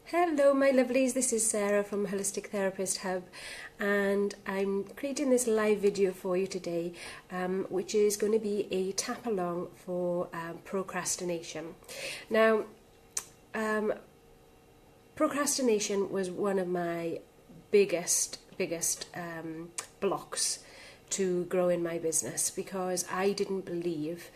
Hello my lovelies, this is Sarah from Holistic Therapist Hub, and I'm creating this live video for you today, which is going to be a tap along for procrastination. Now, procrastination was one of my biggest blocks to grow in my business, because I didn't believe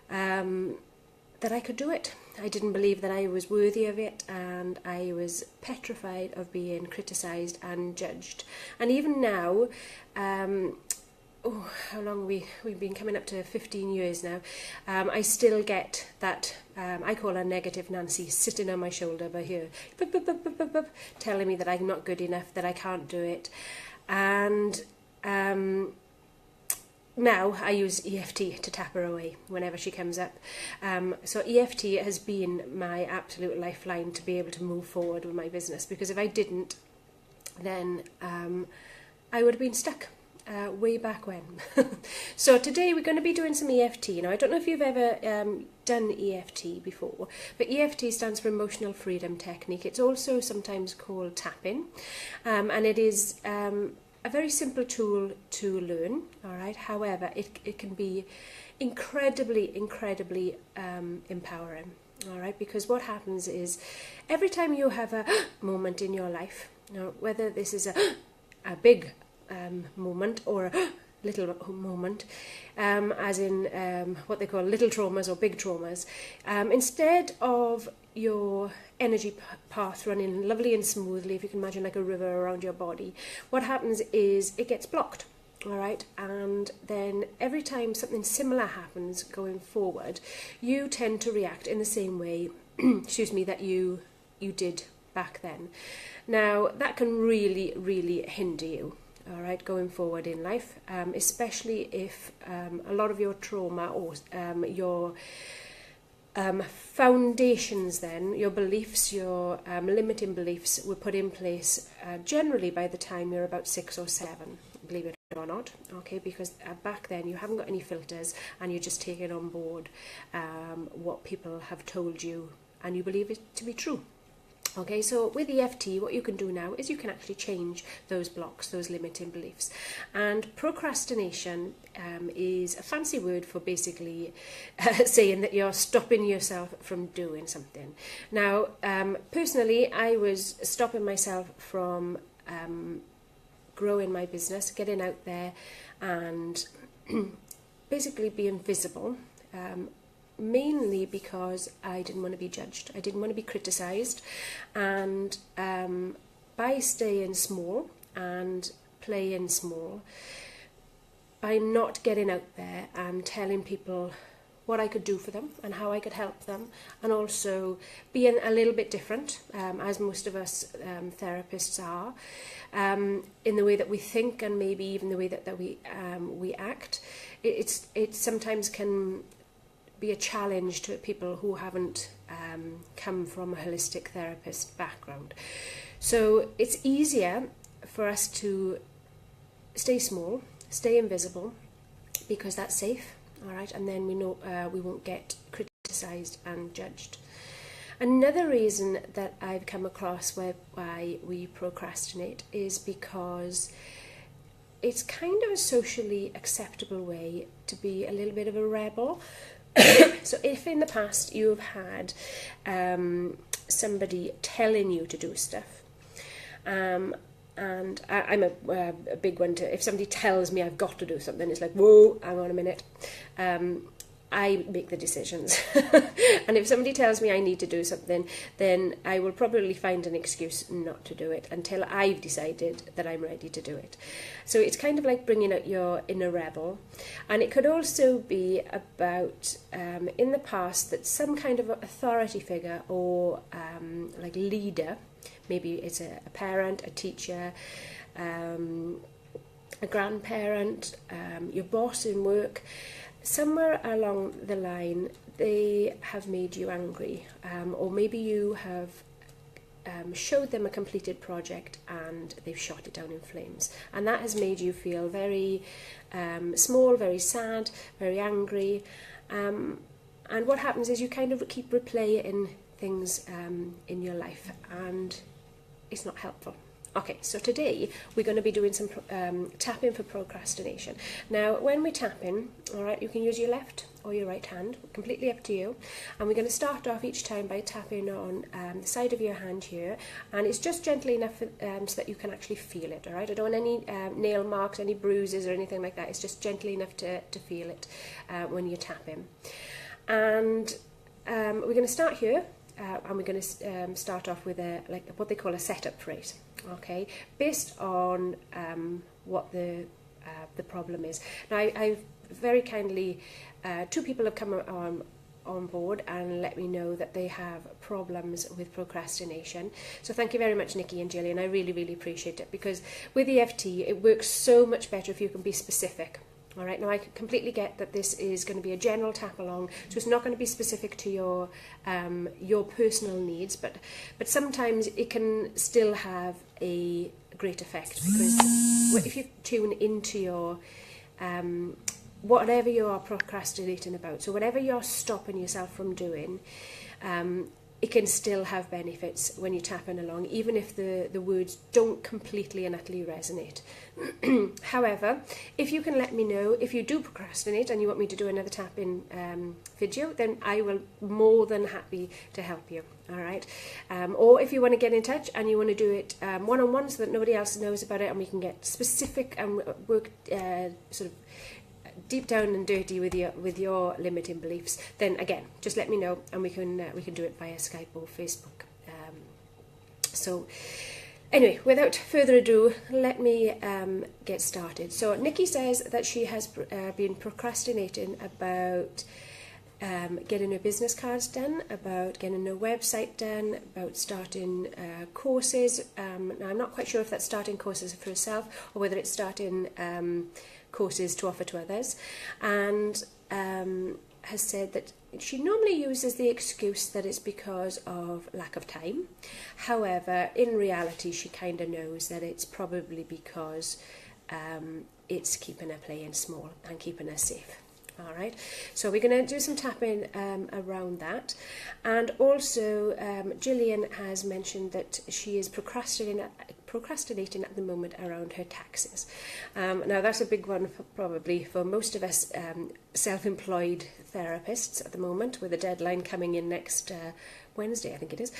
that I could do it. I didn't believe that I was worthy of it, and I was petrified of being criticised and judged. And even now, how long we've been coming up to 15 years now, I still get that, I call her Negative Nancy, sitting on my shoulder by here, telling me that I'm not good enough, that I can't do it. And now I use EFT to tap her away whenever she comes up. So EFT has been my absolute lifeline to be able to move forward with my business, because if I didn't, then I would have been stuck way back when. So today we're going to be doing some EFT. Now, I don't know if you've ever done EFT before, but EFT stands for Emotional Freedom Technique. It's also sometimes called tapping, and it is a very simple tool to learn, all right? However, it can be incredibly empowering, all right? Because what happens is, every time you have a moment in your life, you know, whether this is a big moment or a little moment, as in what they call little traumas or big traumas, instead of your energy path running lovely and smoothly, if you can imagine like a river around your body, what happens is it gets blocked, all right? And then every time something similar happens going forward, you tend to react in the same way excuse me, that you did back then. Now, that can really hinder you, all right, going forward in life, especially if a lot of your trauma or your foundations, then your beliefs, your limiting beliefs, were put in place generally by the time you're about 6 or 7, believe it or not, okay? Because back then you haven't got any filters, and you're just taking on board what people have told you, and you believe it to be true. Okay, so with EFT, what you can do now is you can actually change those blocks, those limiting beliefs. And procrastination is a fancy word for basically saying that you're stopping yourself from doing something. Now, personally, I was stopping myself from growing my business, getting out there and basically being visible. Mainly because I didn't want to be judged, I didn't want to be criticised, and by staying small and playing small, by not getting out there and telling people what I could do for them and how I could help them, and also being a little bit different, as most of us therapists are, in the way that we think and maybe even the way that we act, it sometimes can be a challenge to people who haven't come from a holistic therapist background. So it's easier for us to stay small, stay invisible, because that's safe, all right? And then we know we won't get criticised and judged. Another reason that I've come across why we procrastinate is because it's kind of a socially acceptable way to be a little bit of a rebel. So if in the past you've had somebody telling you to do stuff, and I'm a big one to, if somebody tells me I've got to do something, it's like, whoa, hang on a minute, I make the decisions. And if somebody tells me I need to do something, then I will probably find an excuse not to do it until I've decided that I'm ready to do it. So it's kind of like bringing out your inner rebel. And it could also be about, in the past, that some kind of authority figure or like leader, maybe it's a parent, a teacher, a grandparent, your boss in work, somewhere along the line they have made you angry, or maybe you have showed them a completed project and they've shot it down in flames, and that has made you feel very small, very sad, very angry, and what happens is you kind of keep replaying things in your life, and it's not helpful. Okay, so today we're going to be doing some tapping for procrastination. Now, when we tap in, all right, you can use your left or your right hand, completely up to you. And we're going to start off each time by tapping on the side of your hand here, and it's just gently enough so that you can actually feel it, all right? I don't want any nail marks, any bruises or anything like that. It's just gently enough to feel it when you're tapping. And we're going to start here. And we're going to start off with like what they call a setup phrase, okay, based on what the problem is. Now, I've very kindly, 2 people have come on board and let me know that they have problems with procrastination. So thank you very much, Nikki and Gillian. I really, really appreciate it, because with EFT, it works so much better if you can be specific. All right, now I completely get that this is going to be a general tap along, so it's not going to be specific to your personal needs, but sometimes it can still have a great effect, because if you tune into your whatever you are procrastinating about, so whatever you're stopping yourself from doing, it can still have benefits when you're tapping along, even if the words don't completely and utterly resonate. However, if you can let me know if you do procrastinate and you want me to do another tapping video, then I will more than happy to help you, all right? Or if you want to get in touch and you want to do it one-on-one so that nobody else knows about it and we can get specific and work sort of deep down and dirty with your limiting beliefs, then again, just let me know and we can do it via Skype or Facebook. So anyway, without further ado, let me get started. So Nikki says that she has been procrastinating about getting her business cards done, about getting her website done, about starting courses. Now I'm not quite sure if that's starting courses for herself or whether it's starting courses to offer to others, and has said that she normally uses the excuse that it's because of lack of time. However, in reality, she kind of knows that it's probably because it's keeping her playing small and keeping her safe. All right, so we're going to do some tapping around that. And also Gillian has mentioned that she is procrastinating at the moment around her taxes. Now that's a big one probably for most of us self-employed therapists at the moment, with a deadline coming in next Wednesday, I think it is,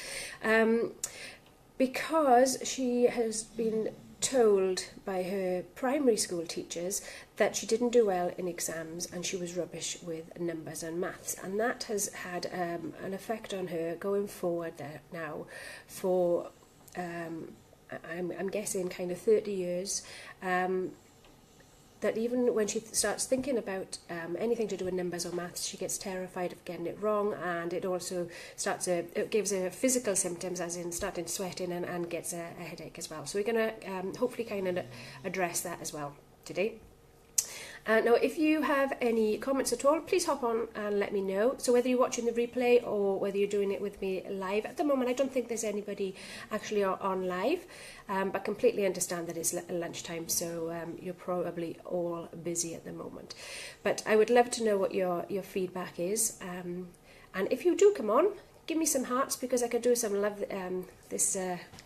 because she has been told by her primary school teachers that she didn't do well in exams and she was rubbish with numbers and maths, and that has had an effect on her going forward now for I'm guessing kind of 30 years, that even when she starts thinking about anything to do with numbers or maths, she gets terrified of getting it wrong, and it also it gives her physical symptoms, as in starting sweating and gets a headache as well. So we're going to hopefully kind of address that as well today. Now, if you have any comments at all, please hop on and let me know. So whether you're watching the replay or whether you're doing it with me live, at the moment I don't think there's anybody actually on live, but completely understand that it's lunchtime, so you're probably all busy at the moment. But I would love to know what your feedback is, and if you do come on, give me some hearts, because I could do some love this,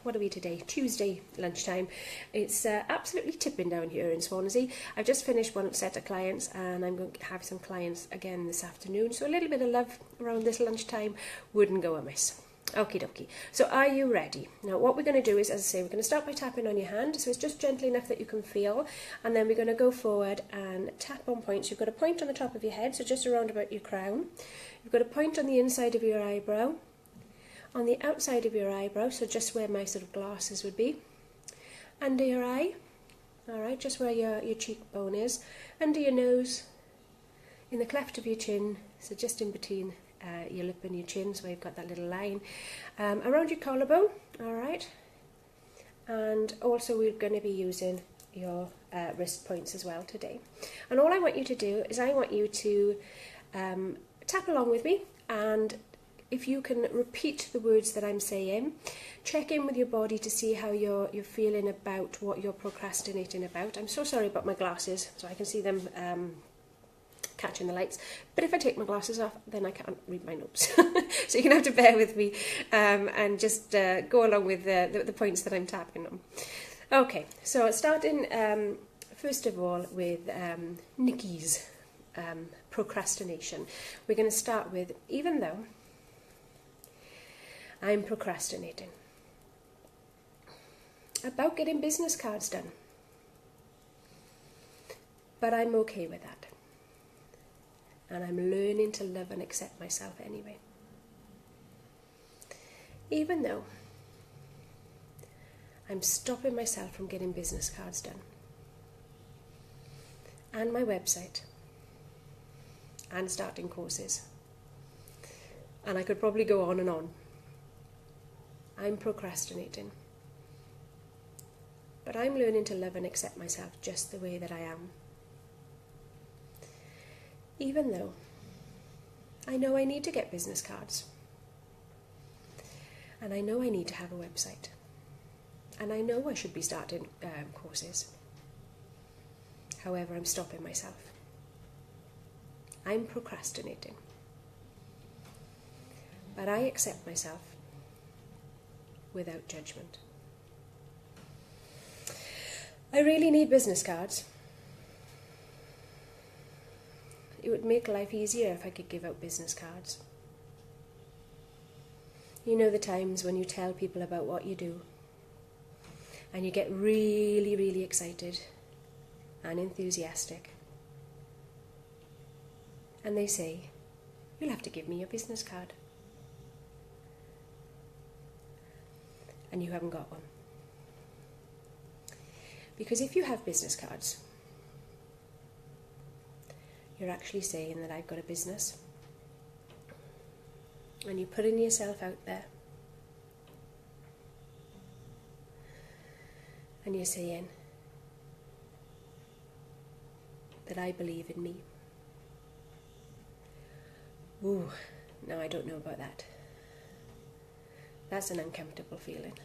what are we today? Tuesday lunchtime. It's absolutely tipping down here in Swansea. I've just finished one set of clients and I'm going to have some clients again this afternoon. So a little bit of love around this lunchtime wouldn't go amiss. Okie dokie. So are you ready? Now what we're going to do is, as I say, we're going to start by tapping on your hand. So it's just gently enough that you can feel. And then we're going to go forward and tap on points. You've got a point on the top of your head, so just around about your crown. You've got a point on the inside of your eyebrow. On the outside of your eyebrow, so just where my sort of glasses would be. Under your eye. Alright, just where your cheekbone is. Under your nose. In the cleft of your chin, so just in between your lip and your chin, so you've got that little line. Around your collarbone, alright. And also we're going to be using your wrist points as well today. And all I want you to do is I want you to tap along with me, and if you can repeat the words that I'm saying, check in with your body to see how you're feeling about what you're procrastinating about. I'm so sorry about my glasses, so I can see them catching the lights. But if I take my glasses off, then I can't read my notes. So you're going to have to bear with me and just go along with the points that I'm tapping on. Okay, so starting first of all with Nikki's procrastination. We're going to start with, even though I'm procrastinating about getting business cards done, but I'm okay with that. And I'm learning to love and accept myself anyway. Even though I'm stopping myself from getting business cards done, and my website, and starting courses, and I could probably go on and on. I'm procrastinating, but I'm learning to love and accept myself just the way that I am. Even though I know I need to get business cards, and I know I need to have a website, and I know I should be starting courses. However, I'm stopping myself. I'm procrastinating, but I accept myself without judgment. I really need business cards. It would make life easier if I could give out business cards. You know the times when you tell people about what you do and you get really, really excited and enthusiastic, and they say, "You'll have to give me your business card." And you haven't got one. Because if you have business cards, you're actually saying that I've got a business, and you're putting yourself out there, and you're saying that I believe in me. Ooh, no, I don't know about that. That's an uncomfortable feeling.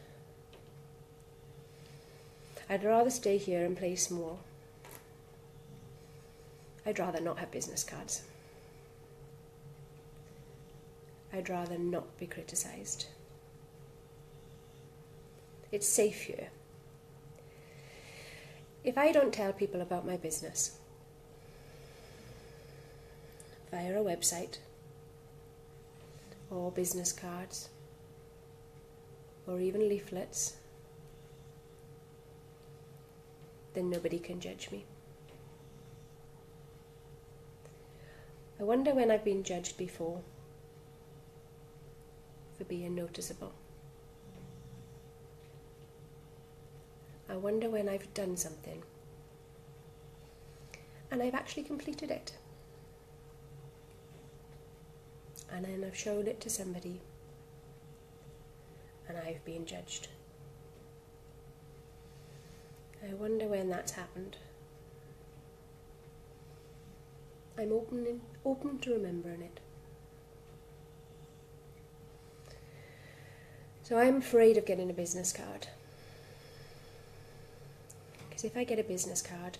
I'd rather stay here and play small. I'd rather not have business cards. I'd rather not be criticised. It's safe here. If I don't tell people about my business via a website or business cards or even leaflets, then nobody can judge me. I wonder when I've been judged before for being noticeable. I wonder when I've done something and I've actually completed it, and then I've showed it to somebody and I've been judged. I wonder when that's happened. I'm open to remembering it. So I'm afraid of getting a business card. Because if I get a business card,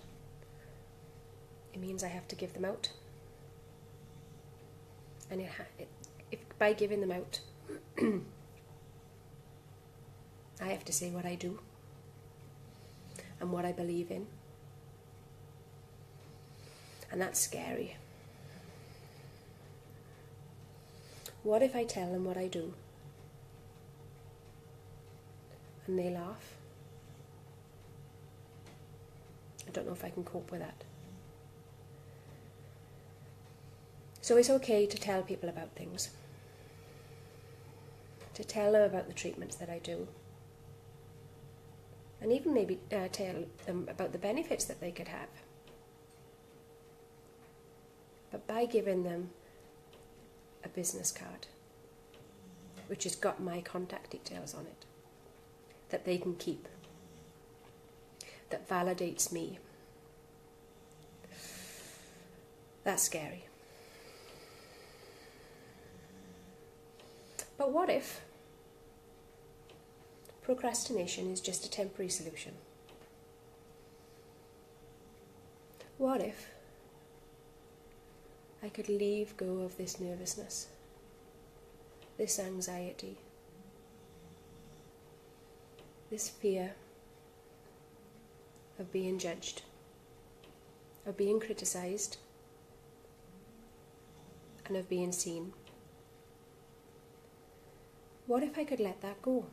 it means I have to give them out. And if by giving them out, I have to say what I do and what I believe in. And that's scary. What if I tell them what I do and they laugh? I don't know if I can cope with that. So it's okay to tell people about things, to tell them about the treatments that I do, and even maybe tell them about the benefits that they could have. But by giving them a business card, which has got my contact details on it, that they can keep, that validates me, that's scary. But what if procrastination is just a temporary solution? What if I could leave go of this nervousness, this anxiety, this fear of being judged, of being criticised, and of being seen? What if I could let that go?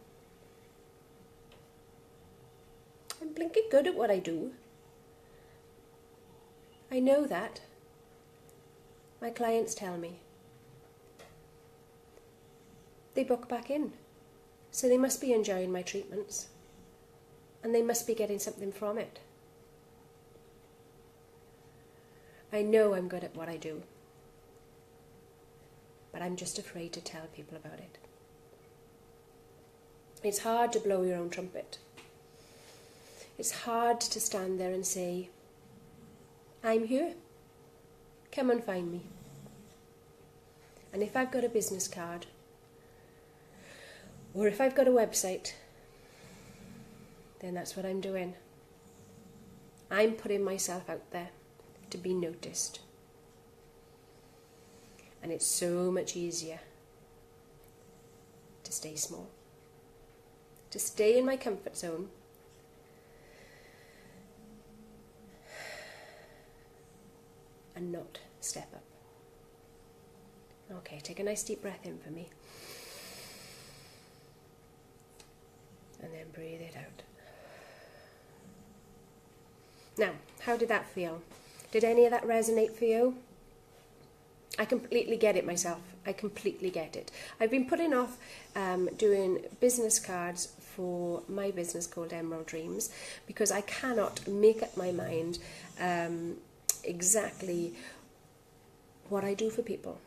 I'm blinking good at what I do. I know that. My clients tell me. They book back in, so they must be enjoying my treatments, and they must be getting something from it. I know I'm good at what I do, but I'm just afraid to tell people about it. It's hard to blow your own trumpet. It's hard to stand there and say, I'm here, come and find me. And if I've got a business card, or if I've got a website, then that's what I'm doing. I'm putting myself out there to be noticed. And it's so much easier to stay small, to stay in my comfort zone, and not step up. Okay, take a nice deep breath in for me. And then breathe it out. Now, how did that feel? Did any of that resonate for you? I completely get it myself. I completely get it. I've been putting off doing business cards for my business called Emerald Dreams because I cannot make up my mind exactly what I do for people.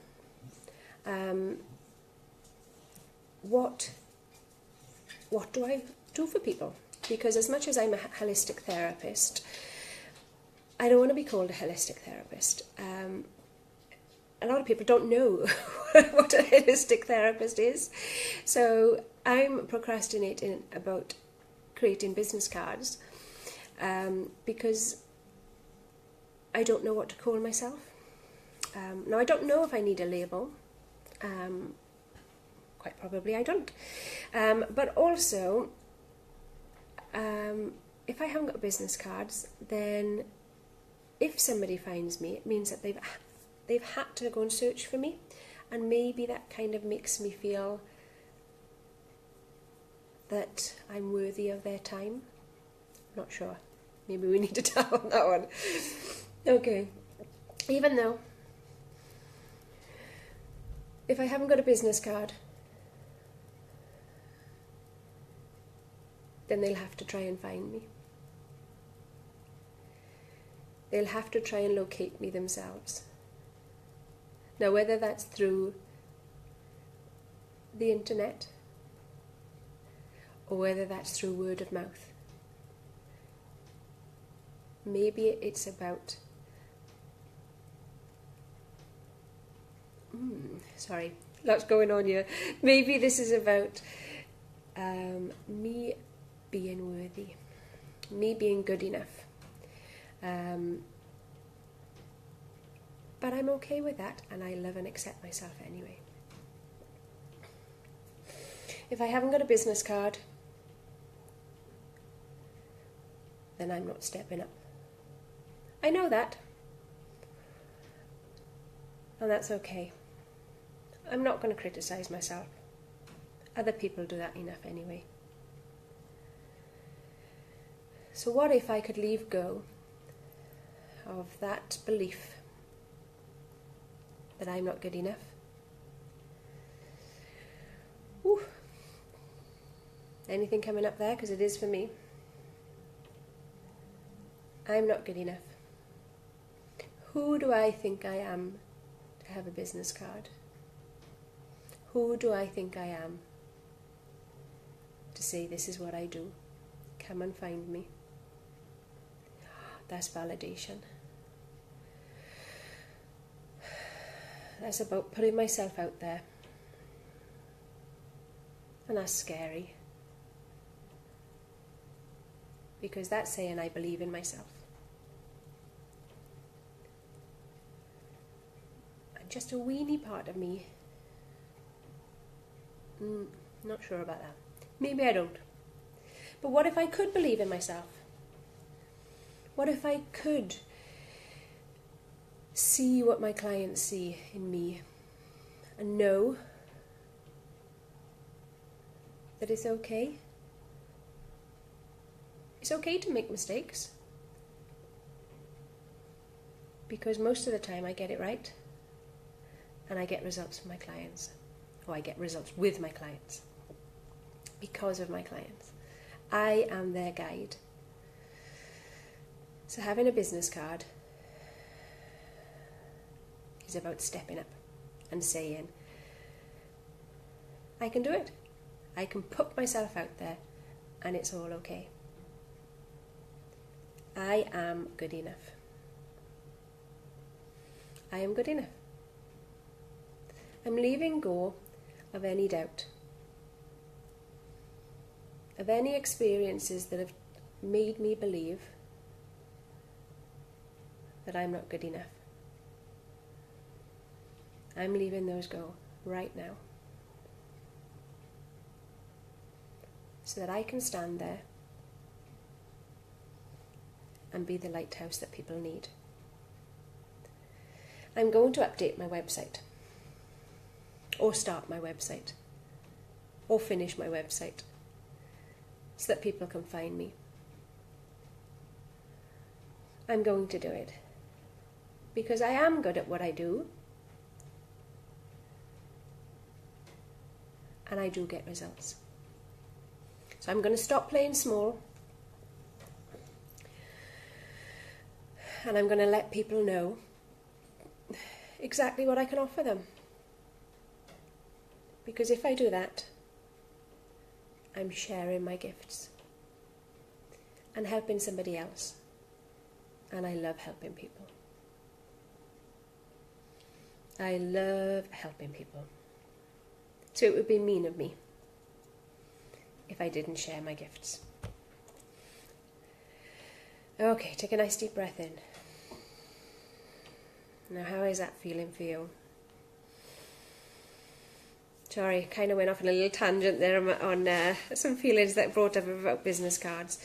What do I do for people? Because as much as I'm a holistic therapist, I don't want to be called a holistic therapist. A lot of people don't know what a holistic therapist is. So I'm procrastinating about creating business cards because I don't know what to call myself. Now, I don't know if I need a label. Quite probably I don't. But also, if I haven't got business cards, then if somebody finds me, it means that they've had to go and search for me, and maybe that kind of makes me feel that I'm worthy of their time. Not sure. Maybe we need to tap on that one. Okay. Even though, if I haven't got a business card, then they'll have to try and find me. They'll have to try and locate me themselves. Now, whether that's through the internet or whether that's through word of mouth, maybe it's about sorry, lots going on here. Maybe this is about me being worthy, me being good enough. But I'm okay with that, and I love and accept myself anyway. If I haven't got a business card, then I'm not stepping up. I know that. And that's okay. I'm not going to criticise myself. Other people do that enough anyway. So what if I could leave go of that belief that I'm not good enough? Ooh. Anything coming up there? Because it is for me. I'm not good enough. Who do I think I am to have a business card? Who do I think I am to say this is what I do? Come and find me. That's validation. That's about putting myself out there. And that's scary. Because that's saying I believe in myself. just a weeny part of me. Not sure about that. Maybe I don't. But what if I could believe in myself? What if I could see what my clients see in me and know that it's okay? It's okay to make mistakes, because most of the time I get it right and I get results for my clients, or I get results with my clients because of my clients. I am their guide. So having a business card is about stepping up and saying, I can do it. I can put myself out there and it's all okay. I am good enough. I am good enough. I'm leaving go of any doubt, of any experiences that have made me believe that I'm not good enough. I'm leaving those go right now, so that I can stand there and be the lighthouse that people need. I'm going to update my website, or start my website, or finish my website, so that people can find me. I'm going to do it because I am good at what I do, and I do get results. So I'm going to stop playing small, and I'm going to let people know exactly what I can offer them. Because if I do that, I'm sharing my gifts and helping somebody else. And I love helping people. I love helping people. So it would be mean of me if I didn't share my gifts. Okay, take a nice deep breath in. Now, how is that feeling for you? Sorry, kind of went off on a little tangent there on some feelings that brought up about business cards.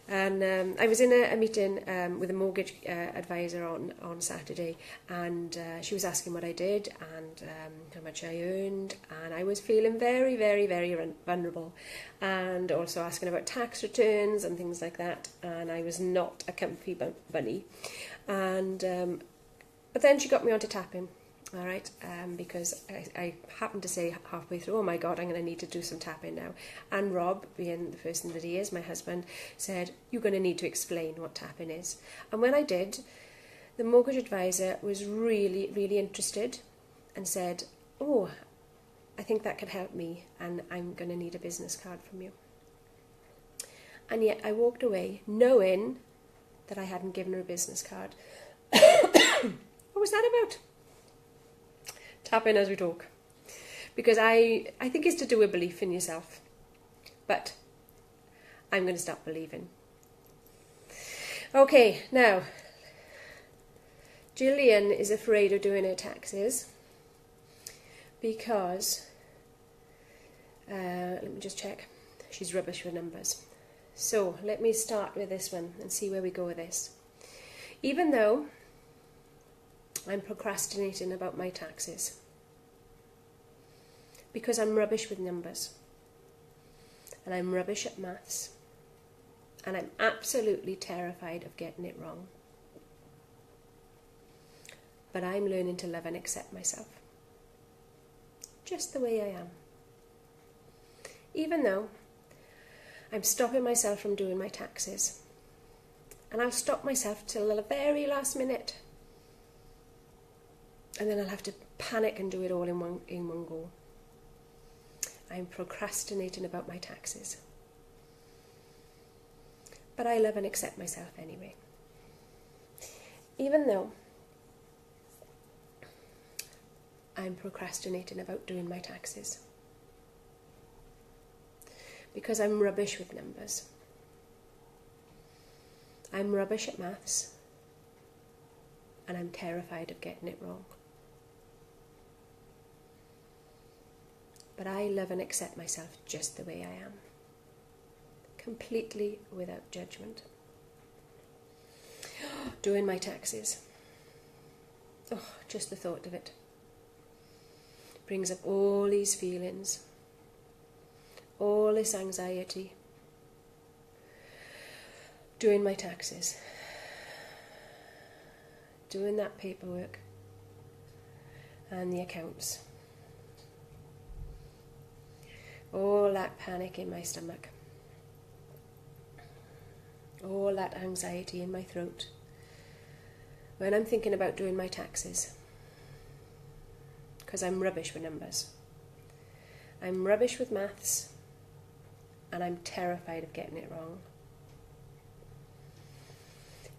And I was in a meeting with a mortgage advisor on Saturday, and she was asking what I did and how much I earned, and I was feeling very, very, very vulnerable, and also asking about tax returns and things like that, and I was not a comfy bunny. And but then she got me onto tapping. All right, because I happened to say halfway through, oh my God, I'm going to need to do some tapping now. And Rob, being the person that he is, my husband, said, you're going to need to explain what tapping is. And when I did, the mortgage advisor was really, really interested and said, oh, I think that could help me, and I'm going to need a business card from you. And yet I walked away knowing that I hadn't given her a business card. What was that about? Tapping as we talk, because I think it's to do with belief in yourself, but I'm going to stop believing. Okay, now Gillian is afraid of doing her taxes because let me just check, she's rubbish with numbers. So let me start with this one and see where we go with this. Even though I'm procrastinating about my taxes because I'm rubbish with numbers and I'm rubbish at maths and I'm absolutely terrified of getting it wrong. But I'm learning to love and accept myself just the way I am. Even though I'm stopping myself from doing my taxes, and I'll stop myself till the very last minute. And then I'll have to panic and do it all in one go. I'm procrastinating about my taxes. But I love and accept myself anyway. Even though I'm procrastinating about doing my taxes. Because I'm rubbish with numbers. I'm rubbish at maths. And I'm terrified of getting it wrong. But I love and accept myself just the way I am, completely without judgment. Doing my taxes. Oh, just the thought of it brings up all these feelings, all this anxiety. Doing my taxes, doing that paperwork and the accounts. All that panic in my stomach, all that anxiety in my throat when I'm thinking about doing my taxes, because I'm rubbish with numbers. I'm rubbish with maths, and I'm terrified of getting it wrong.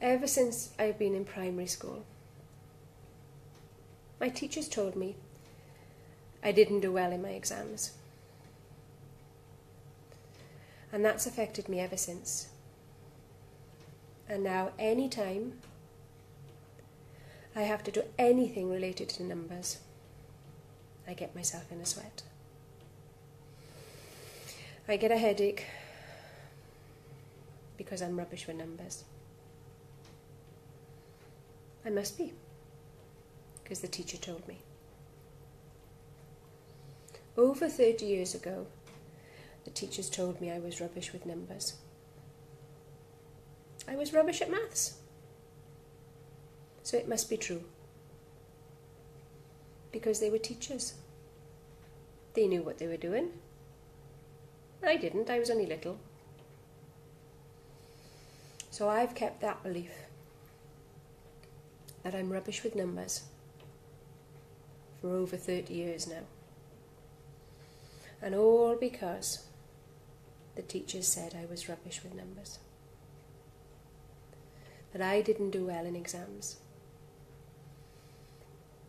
Ever since I've been in primary school, my teachers told me I didn't do well in my exams. And that's affected me ever since. And now, any time I have to do anything related to numbers, I get myself in a sweat. I get a headache because I'm rubbish with numbers. I must be, because the teacher told me. Over 30 years ago, the teachers told me I was rubbish with numbers. I was rubbish at maths. So it must be true. Because they were teachers. They knew what they were doing. I didn't, I was only little. So I've kept that belief that I'm rubbish with numbers for over 30 years now. And all because the teachers said I was rubbish with numbers. That I didn't do well in exams.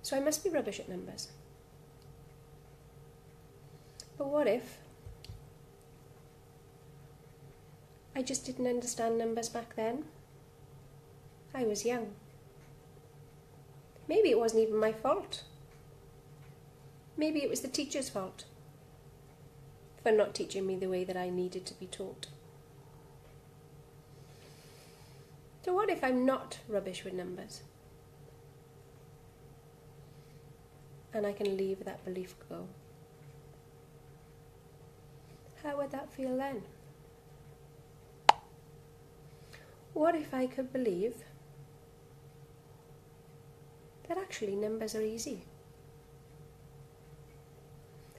So I must be rubbish at numbers. But what if I just didn't understand numbers back then? I was young. Maybe it wasn't even my fault. Maybe it was the teacher's fault for not teaching me the way that I needed to be taught. So what if I'm not rubbish with numbers? And I can leave that belief go. How would that feel then? What if I could believe that actually numbers are easy?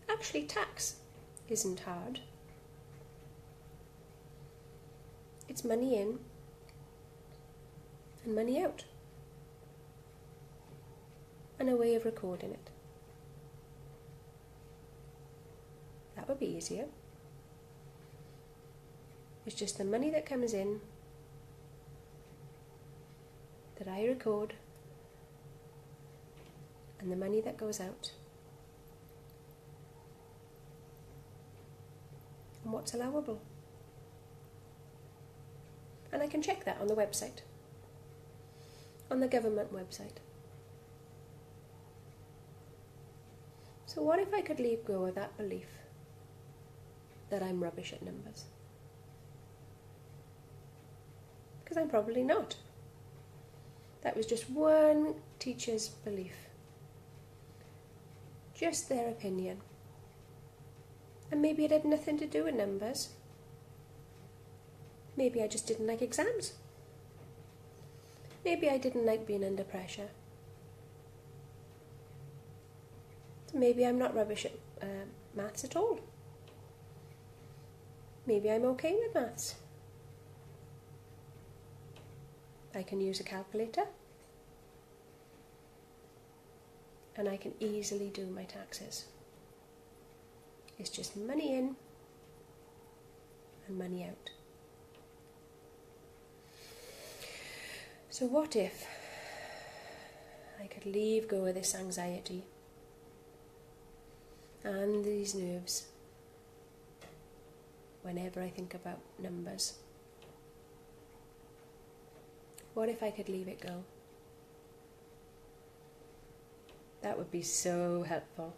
Actually, tax isn't hard. It's money in and money out, and a way of recording it. That would be easier. It's just the money that comes in that I record, and the money that goes out, and what's allowable. And I can check that on the website, on the government website. So what if I could leave go of that belief that I'm rubbish at numbers? Because I'm probably not. That was just one teacher's belief. Just their opinion. And maybe it had nothing to do with numbers. Maybe I just didn't like exams. Maybe I didn't like being under pressure. Maybe I'm not rubbish at maths at all. Maybe I'm okay with maths. I can use a calculator, and I can easily do my taxes. It's just money in and money out. So what if I could leave go of this anxiety and these nerves whenever I think about numbers? What if I could leave it go? That would be so helpful.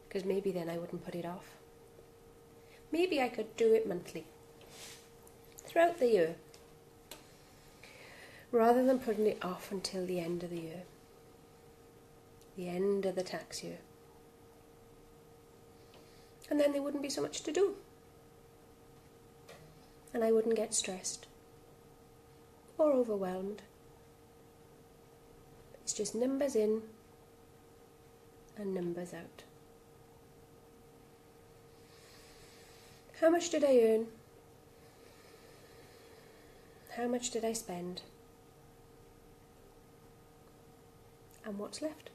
because maybe then I wouldn't put it off. Maybe I could do it monthly, throughout the year, rather than putting it off until the end of the year, the end of the tax year. And then there wouldn't be so much to do. And I wouldn't get stressed or overwhelmed. It's just numbers in and numbers out. How much did I earn? How much did I spend? And what's left?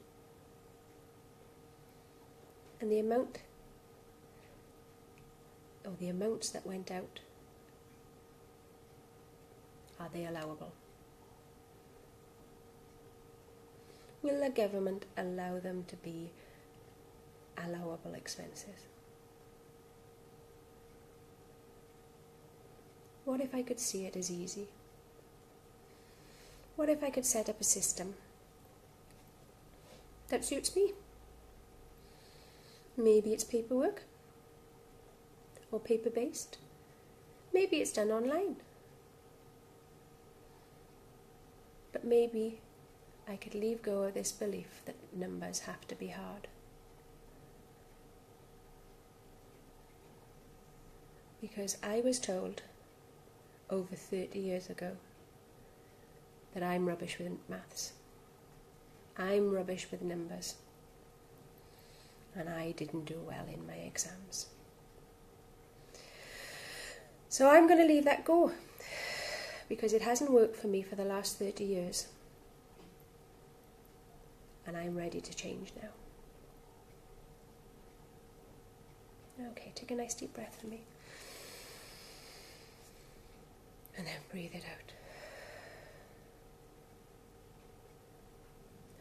And the amount, or the amounts that went out, are they allowable? Will the government allow them to be allowable expenses? What if I could see it as easy? What if I could set up a system that suits me? Maybe it's paperwork or paper-based. Maybe it's done online. But maybe I could leave go of this belief that numbers have to be hard. Because I was told over 30 years ago that I'm rubbish with maths. I'm rubbish with numbers. And I didn't do well in my exams. So I'm going to leave that go, because it hasn't worked for me for the last 30 years. And I'm ready to change now. Okay, take a nice deep breath for me. And then breathe it out.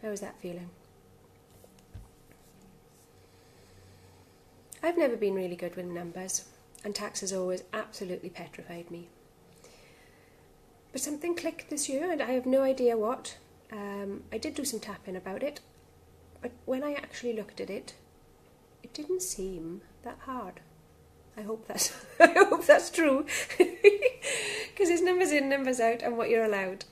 How is that feeling? I've never been really good with numbers, and tax has always absolutely petrified me. But something clicked this year, and I have no idea what. I did do some tapping about it, but when I actually looked at it, it didn't seem that hard. I hope that's true, because it's numbers in, numbers out, and what you're allowed.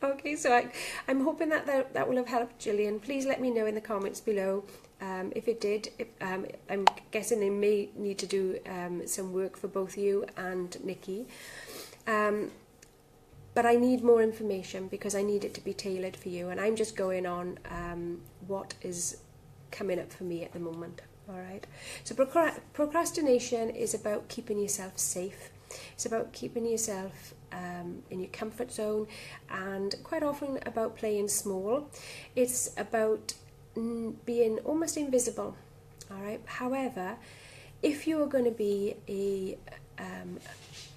Okay, so I'm hoping that will have helped Gillian. Please let me know in the comments below if it did. I'm guessing they may need to do some work for both you and Nikki. But I need more information, because I need it to be tailored for you, and I'm just going on what is coming up for me at the moment. All right. So procrastination is about keeping yourself safe. It's about keeping yourself in your comfort zone, and quite often about playing small. It's about being almost invisible. All right. However, if you are going to be a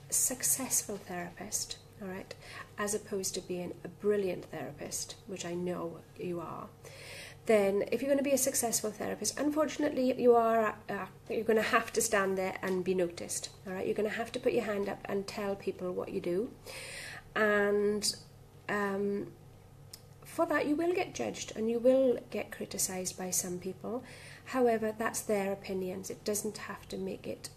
successful therapist, all right, as opposed to being a brilliant therapist, which I know you are, then if you're going to be a successful therapist, unfortunately you're going to have to stand there and be noticed. All right, you're going to have to put your hand up and tell people what you do, and for that you will get judged and you will get criticised by some people. However, that's their opinions. It doesn't have to make it.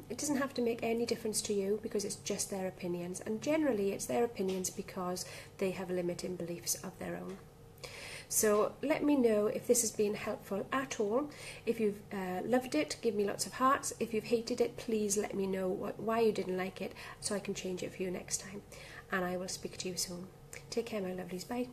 It doesn't have to make any difference to you, because it's just their opinions, and generally it's their opinions because they have limiting beliefs of their own. So let me know if this has been helpful at all. If you've loved it, give me lots of hearts. If you've hated it, please let me know why you didn't like it, so I can change it for you next time. And I will speak to you soon. Take care, my lovelies. Bye.